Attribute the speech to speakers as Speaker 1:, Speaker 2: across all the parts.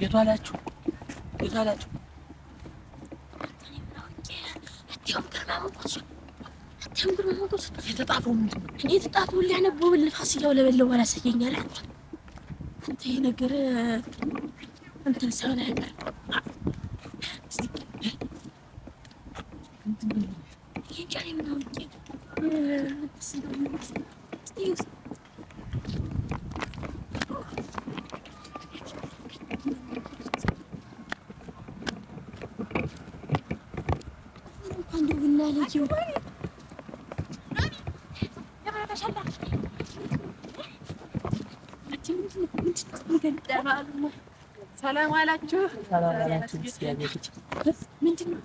Speaker 1: የቷላችሁ የተጣፈው ምንድን ነው?
Speaker 2: እኔ የተጣፈው ሊያነበው ፋሲላው ለበለው አላሰየኛል። አንተ ይሄ ነገር እንትን ሳይሆን አይቀርም። ይሄ ምን አውቄ
Speaker 3: ሰላም አላችሁ።
Speaker 2: ምንድነው?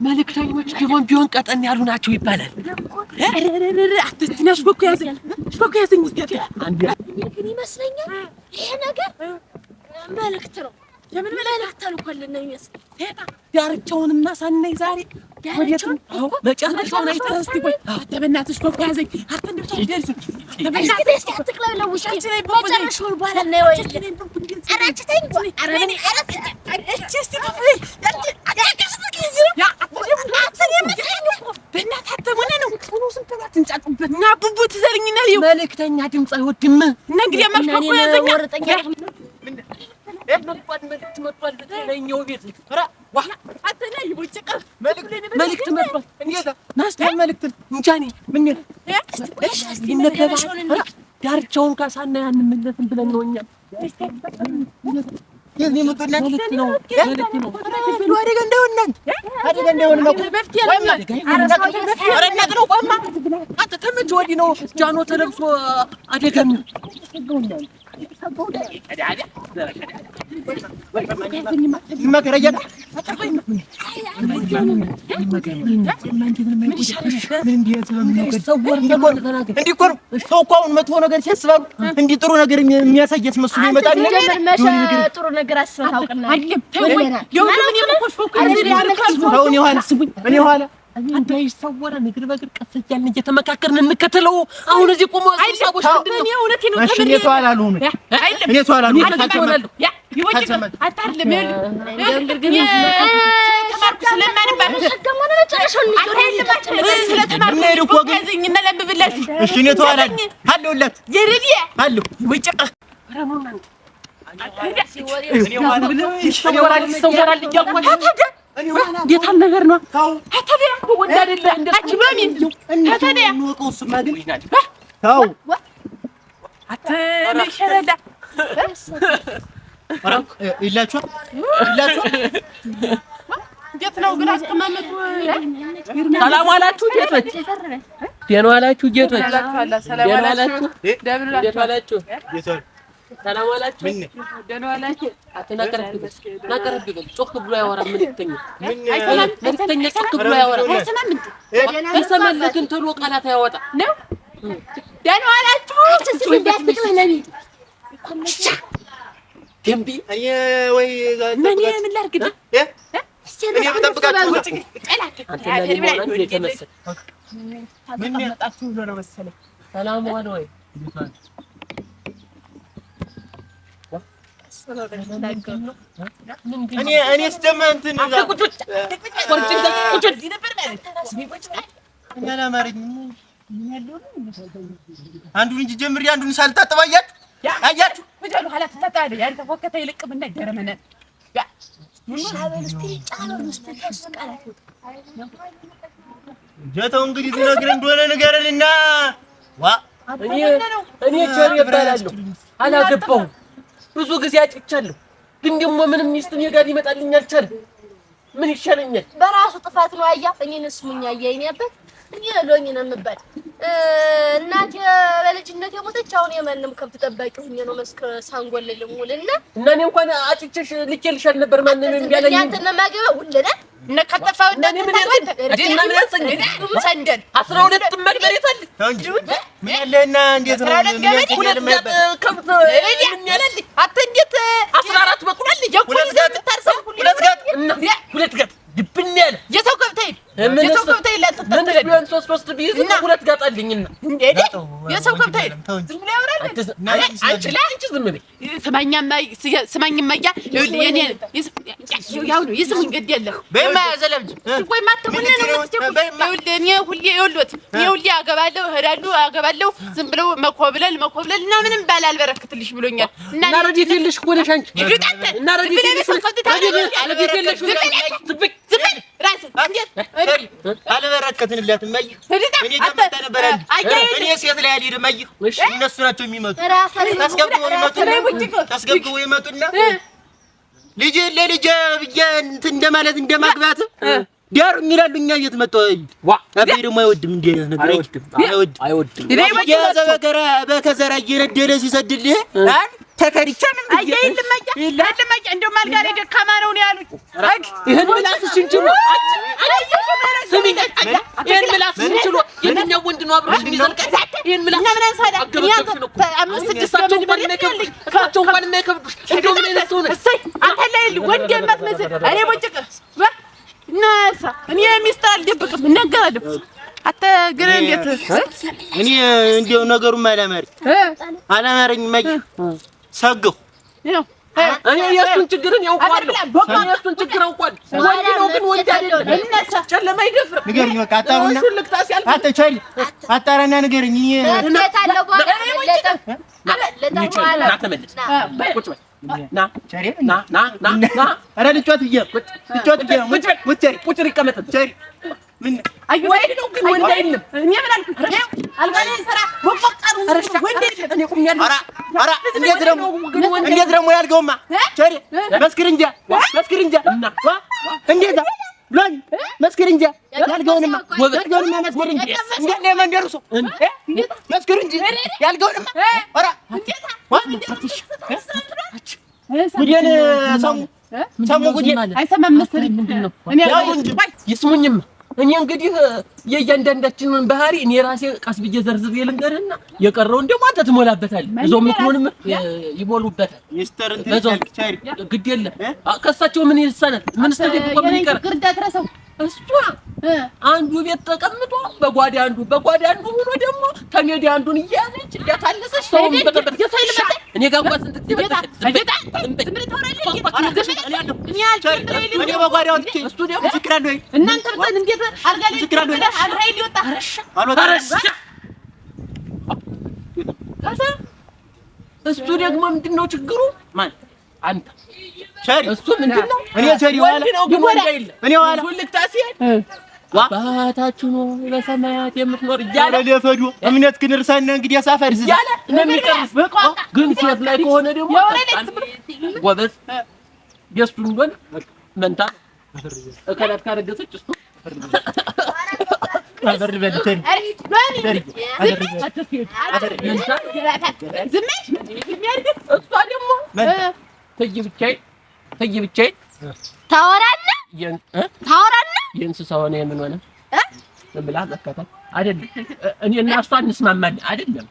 Speaker 1: መልእክተኞች ቢሆን ቀጠን ያሉ ናቸው ይባላል።
Speaker 3: አትስቲናሽ በኩ ያዘኝ እስቲ
Speaker 2: አንዴ ግን ይመስለኛል ይሄ ነገር መልእክት ነው። የምን መልእክት አልቆልን ነው የሚመስለው?
Speaker 1: ዳርቻውንና ሳናይ ዛሬ
Speaker 2: ዳርቻውን
Speaker 1: መጨረሻውን አይተህ እስቲ ቆይ
Speaker 3: በእናትሽ በኩ ያዘኝ። አትንደርሽ
Speaker 2: እስቲ አትቅለብለው። መጨረሻውን በኋላ ነው ወይ አራጭተኝ አረኔ
Speaker 3: እስቲ ከፍይ
Speaker 1: መልእክተኛ ድምፅ አይወድም።
Speaker 3: እንግዲህ መሽኮ ያዘኛ
Speaker 1: መልእክት መጥቷል። ናስታን መልእክት እንጃኔ ምን ይነበባል? ዳርቻውን ካሳናይ አንመለስም ብለን ነው እኛ መልእክት ነው። አደጋ እንዳይሆን ነው። አንተ ተመች ወዲህ ነው ጃኖ ተለብሶ አደጋ ነው። ሰው እኮ አሁን መጥፎ ነገር ሲያስባሉ እንዲህ ጥሩ ነገር የሚያሳየት መስሎ ይመጣል።
Speaker 2: ጥሩ ነገር አስበህ ታውቅና
Speaker 1: እኔ ኋላ እንዳይሰወረን እግር በእግር ቀስ እያልን እየተመካከርን እንከተለው። አሁን እዚህ ቆሞ ሀሳቦች ምንድን ነው?
Speaker 3: እኔ ተዋላሉ
Speaker 1: እንዴት ነገር ነው? አታዲያ ወንድ አይደለ አንቺ በሚን አታዲያ ወቆስማ ግን ታው
Speaker 3: አትመሸረዳ
Speaker 1: ወራክ ይላችሁ
Speaker 3: እንዴት ነው ግን አስቀማመጡ?
Speaker 1: ሰላም ዋላችሁ ጌቶች፣ ደህና ዋላችሁ ጌቶች፣
Speaker 3: ሰላም ዋላችሁ
Speaker 1: ደብላ ዋላችሁ
Speaker 3: ጌቶች፣
Speaker 1: ሰላም ዋላችሁ
Speaker 3: ደህና ዋላችሁ።
Speaker 1: ናቀረብ ጮክ ብሎ ያወራ መልእክተኛ መልእክተኛ ጮክ ብሎ ያወራ ይሰማል፣ ግን ቶሎ ቃላት ያወጣ
Speaker 3: ነው። ደህና ዋላችሁ
Speaker 1: ገንቢ
Speaker 3: ወይ ምን ላድርግ
Speaker 1: እኔ በጠብቃችሁ አንተ ላይ የተመሰለ
Speaker 3: ምን መጣችሁ ብሎ ነው መሰለኝ።
Speaker 1: ሰላም ዋለ ወይ
Speaker 4: እኔ ስደማንትን አንዱን እንጂ ጀምሪ አንዱን ሳልታጠብ አያችሁ
Speaker 3: ኋላ ተጣጣለ ያንተ ወከተ ይልቅምና ገረመነ
Speaker 4: ጀተው እንግዲህ ዝነግር እንደሆነ ንገረንና ዋ
Speaker 1: እኔ ቸር ይባላለሁ። አላገባሁም፣ ብዙ ጊዜ አጭቻለሁ፣ ግን ደግሞ ምንም ሚስት እኔ ጋር ይመጣልኝ አልቻለም። ምን ይሻለኛል?
Speaker 2: በራሱ ጥፋት ነው። አያ እኔንስ ሙኛ ያይኛበት እኔ ሎኝ ነው የምባል እናቴ በልጅነት የሞተች አሁን የማንም ከብት ጠባቂ ሆኜ ነው መስከ ሳንጎልል ሙልና
Speaker 1: እና እኔ እንኳን አጭቼሽ ልኬልሻል ነበር። ማንንም እንዲያለኝ
Speaker 2: ያንተ ነው ማገባ ውለና
Speaker 3: እና ከተፋው
Speaker 1: እና ምን ሰንደል 12 መግበሬት አለ
Speaker 4: እንጂ ምን ያለና እንዴት ነው
Speaker 1: ከብት ምን ያለልኝ አተ እንዴት 14 በኩል አለ ሁለት ጋጥ ድብን ያለ
Speaker 3: የሰው ከብት የሰው ከብት የለም
Speaker 1: ምን ቢሆን ሶስት ቢይዝ ሁለት ጋጣልኝና
Speaker 3: የሰው ከብት የለም ዝም ብሎ ያወራል አንቺ ዝም በይ ስማኝማ የኔ ያው ነው ይስሙኝ ግድ የለም
Speaker 4: በማ ያዘለብጅ
Speaker 3: ወይ ማተሙን ነው እኔ ሁሌ ይወልወት እኔ ሁሌ አገባለሁ እሄዳለሁ አገባለሁ ዝም ብለው መኮብለል እና ምንም ባላልበረክትልሽ ብሎኛል እና
Speaker 1: ረዲት የለሽ እኮ ነሽ አንቺ እና ረዲት የለሽ
Speaker 4: አልበረከትንላት እማዬ እኔ ገምታ ነበር እኔ ሴት ላይ አልሄድም እማዬ እነሱ ናቸው የሚመጡ ታስገብው ይመጡና ልጅ ለልጅ ብዬ እንትን እንደማለት እንደማግባት ዳር ይላሉ እኛ ቤት መጣው ዋ አቤ ደግሞ አይወድም እንዴ ነገር አይወድም በከዘራ እየነደለ ሲሰድልህ አን ተከሪቻንም
Speaker 3: አይደለም እንደው ማልጋሪ ደካማ ነው ያሉኝ
Speaker 1: ይሄን ምላስሽን ችሎ ስሚኝ ይሄን ምላስሽን ችሎ የትኛው ወንድ ነው አብሮሽ የሚዘልቀኝ ይሄን ምላስ
Speaker 3: ምን አንሳዳ አምስት ስድስት ገመድ በልከልኝ
Speaker 1: ካቸው እንኳን የማይከብዱሽ እንደው ምን አይነት ሰው ነሽ
Speaker 3: አንተ ላይ ወንድ የማትመስል እኔ ቦጭቅ ናሳ እኔ ሚስጥር አልደብቅም እናገራለሁ አታ ግን እንዴት
Speaker 4: እኔ እንደው ነገሩን አላማረኝ ማይ ሰገው
Speaker 1: እኔ የእሱን ችግርን ያውቃለሁ የእሱን ችግር አውቃለሁ ወንድ ነው ግን ወንድ አይደለም እነሳ ጨለማ ይደፍር
Speaker 4: ንገርኝ በቃ አጣሩና አጣቻሪ አጣራና ንገርኝ
Speaker 2: ለታለው
Speaker 1: ና ተመለስ ቁጭ በል ና ቸሪ ና
Speaker 4: አረ ልጫወት ብዬ ቁጭ ይቀመጥ ቸሪ ምን
Speaker 1: አይ ወንድ ነው ግን ወንድ አይደለም
Speaker 3: እኔ ምን አልኩ አልጋኔ ሰራ ወፈቀሩ ወንድ አይደለም
Speaker 1: እኔ ቁኛለሁ
Speaker 4: አራ እንዴት ደግሞ ያልገውማ ቸሪ መስክር እንጂ እና እንዴት ብሎኝ መስክር እንጂ ያልገውንማ መስክር እንጂ እንዴት ነው መንደሩ ሰው መስክር እንጂ ያልገውንማ አራ ጉዴን ሰሙ ጉዴን
Speaker 3: አይሰማም መሰለኝ ምንድነው እኔ
Speaker 1: ይስሙኝም እኔ እንግዲህ የእያንዳንዳችንን ባህሪ እኔ ራሴ ቀስ ብዬ ዘርዝሬ ልንገርህና የቀረውን ደግሞ አንተ ትሞላበታለህ እዛው ምትሆንም ይሞሉበታል
Speaker 4: ሚስተር እንትን ቸሪ
Speaker 1: ግድ የለም ከሳቸው ምን ይሰናል ምን ስተደብቆ ምን ይቀር
Speaker 3: ግርዳትረሰው
Speaker 1: እሷ አንዱ ቤት ተቀምጦ በጓዳ አንዱ ሆኖ ደግሞ ተሜዲ አንዱን እያለች እያታለሰች ሰው በተበት ገፋይልመጣ እኔ ጋር እንኳን ስንት ትበጣ
Speaker 4: እኔ በጓዳው ትቼ
Speaker 1: እሱ ደግሞ
Speaker 4: ዝክራን ነው
Speaker 3: እናንተ ብቻ እንዴት አርጋሊ
Speaker 4: ዝክራን ነው
Speaker 3: አልራይ ሊወጣ
Speaker 1: አልወጣ እሱ ደግሞ ምንድነው ችግሩ ማን አንተ
Speaker 4: ቸሪ
Speaker 1: እሱ ምንድነው
Speaker 4: እኔ ቸሪ ዋላ እኔ ዋላ
Speaker 1: ሁልክታሲያ አባታችሁ ነው በሰማያት የምትኖር እያለ
Speaker 4: ለፈዱ እምነት ግን እርሳና እንግዲህ ያሳፈር
Speaker 1: እያለ ለሚቀርስ ግን ሴት ላይ ከሆነ ደግሞ ጎበዝ የእሱን እንደሆነ መንታ እከላት ካረገሰች እሱ
Speaker 4: አበር በልተን
Speaker 1: እሷ ደግሞ ተይ ብቻዬን
Speaker 2: ታወራለህ
Speaker 1: የእንስሳ ሆነ የምን ሆነ ብላ መከታተል አይደለም እኔና እሷ እንስማማለን አይደለም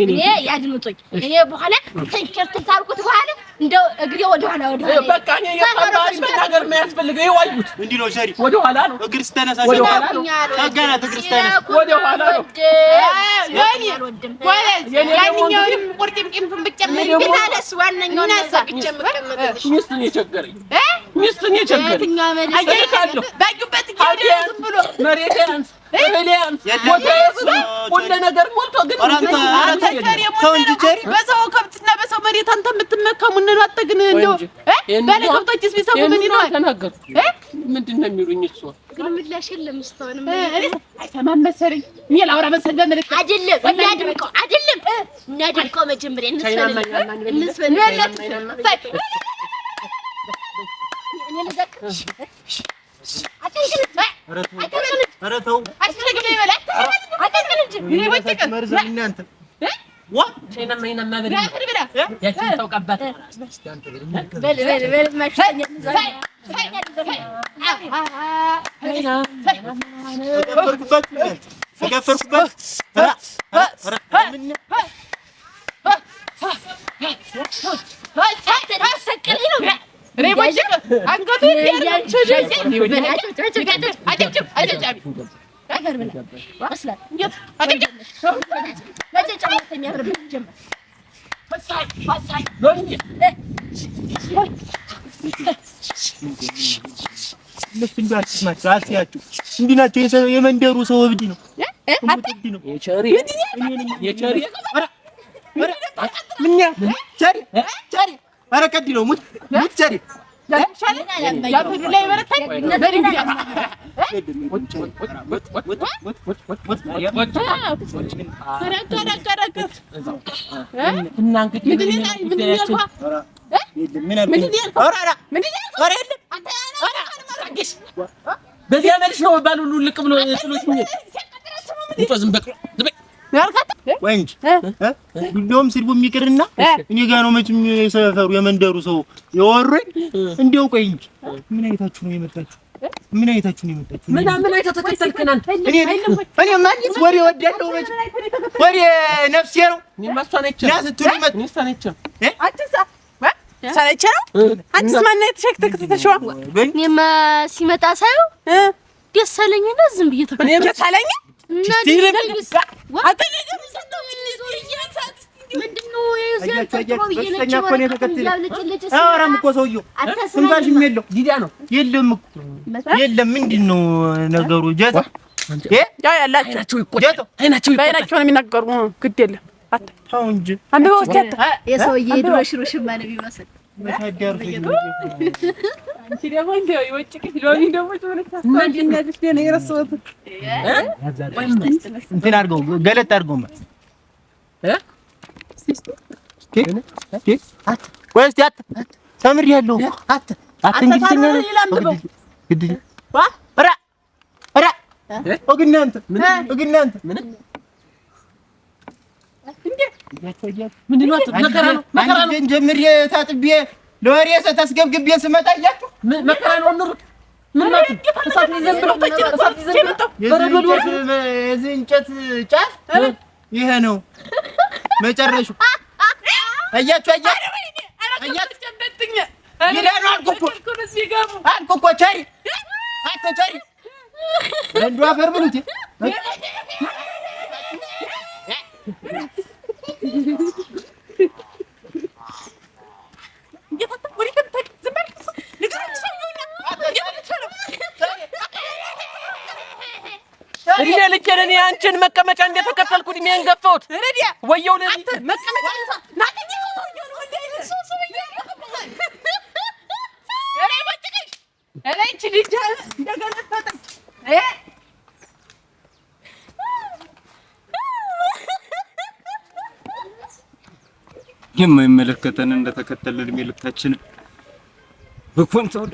Speaker 2: እኔ ያድምጡኝ እኔ በኋላ ተንከርት ታልኩት በኋላ እንደው እግሬ ወደ ኋላ
Speaker 1: በቃ እኔ የታባሪ መናገር የማያስፈልገው ይዋዩት
Speaker 4: እንዲህ ነው ሸሪ
Speaker 1: ወደ ኋላ ነው
Speaker 4: እግር ስተነሳ
Speaker 1: ወደ ኋላ ነው
Speaker 4: ታጋና እግር ስተነሳ
Speaker 1: ወደ ኋላ ነው
Speaker 3: ያንኛውንም ቁርጥምጥም ብቻምን
Speaker 2: ቢታለስ ዋነኛው ነው ብቻምቀመጥልሽ
Speaker 1: ሚስቱን የቸገረኝ አየካለሁ
Speaker 3: ባዩበት ይደረስ ብሎ
Speaker 1: መሬት ያንስ ቦታ ሁሉ ነገር ሞልቶ ግን
Speaker 3: በሰው ከብትና በሰው መሬት አንተ የምትመከሙን ነው አትግን እንደው ባለ ከብቶችስ ቢሰሙ ምን ይሆናል
Speaker 1: ተናገርኩ ምንድን ነው የሚሉኝ እሱ
Speaker 2: ግን ምላሽ የለም እስካሁን
Speaker 3: አይሰማም መሰለኝ እኔ ላውራ መሰል በመልክ
Speaker 2: አይደለም እናድምቀው መጀመሪያ እንስፈን
Speaker 4: አረተው
Speaker 3: አሽረግም ይበላል አቀንቅንጅ እኔ ወጥቀ
Speaker 4: መርዘም እናንተ
Speaker 1: ዋ ሸይናማ በል ያቺን ተውቀባት
Speaker 2: በል ማሽኛ
Speaker 4: ተገፈርኩበት
Speaker 3: እኔ
Speaker 4: እንዲህ ናቸው የመንደሩ ሰው እብድ ነው። ኧረ ቀድ ነው ሙት ቸሪ
Speaker 1: በዚያ መልሽ ነው ባሉ ልቅ ብሎ ጥሎሽ ነው ዝም በቅ
Speaker 4: ወይ እንጂ እንደውም ስልቡ የሚቅርና እኔ ጋር ነው መቼም የሰፈሩ የመንደሩ ሰው የወሩኝ። እንደው ቆይ እንጂ ምን አይታችሁ ነው የመጣችሁ? ምን አይታችሁ ነው የመጣችሁ?
Speaker 1: ምን አይታ ተከተልከን አንተ?
Speaker 4: እኔ ማለት ወሬ ወዳለው መቼም ወሬ ነፍሴ ነው።
Speaker 3: ሰለቸ ነው። አንቺስ ማን ነው የተሸክተከተሽው?
Speaker 2: እኔማ ሲመጣ ሳይው ደስ አለኝና ዝም ብዬ ተከተልኩ።
Speaker 3: ደስ አለኝ
Speaker 4: የለም ምንድን ነው ነገሩ? ጀታ
Speaker 3: ያላቸው በዓይናቸው ነው የሚናገሩ። ግድ የለም
Speaker 4: ተው እንጂ
Speaker 3: አንብበው እስኪ
Speaker 2: የሰውዬ ድሮ ሽሩሽማ ነው የሚመስል
Speaker 4: እንትን አድርገው ገለጥ አድርገው ወይስ ተምሬያለሁ። እንግሊዝኛ ጀምሬ ታጥቤ ለወሬ ታስገብግቤ ስመጣ እያችሁ
Speaker 1: መከራ ነው እንሩጥ ምን ማለት እሳት ይዘብለው
Speaker 4: የዚህ እንጨት ጫፍ ይሄ ነው መጨረሻው። አያችሁ ይላሉ አልኩ እኮ ቸሪ ቸሪ እንዱ አፈር ብሉት
Speaker 1: እኔ ልኬን እኔ አንቺን መቀመጫ እንደተከተልኩ እድሜን ገፈሁት። ወየው ለዚህ
Speaker 3: መቀመጫ ናቀኝ ነው
Speaker 4: የማይመለከተን እንደተከተልን እድሜ ልካችን በኮንታው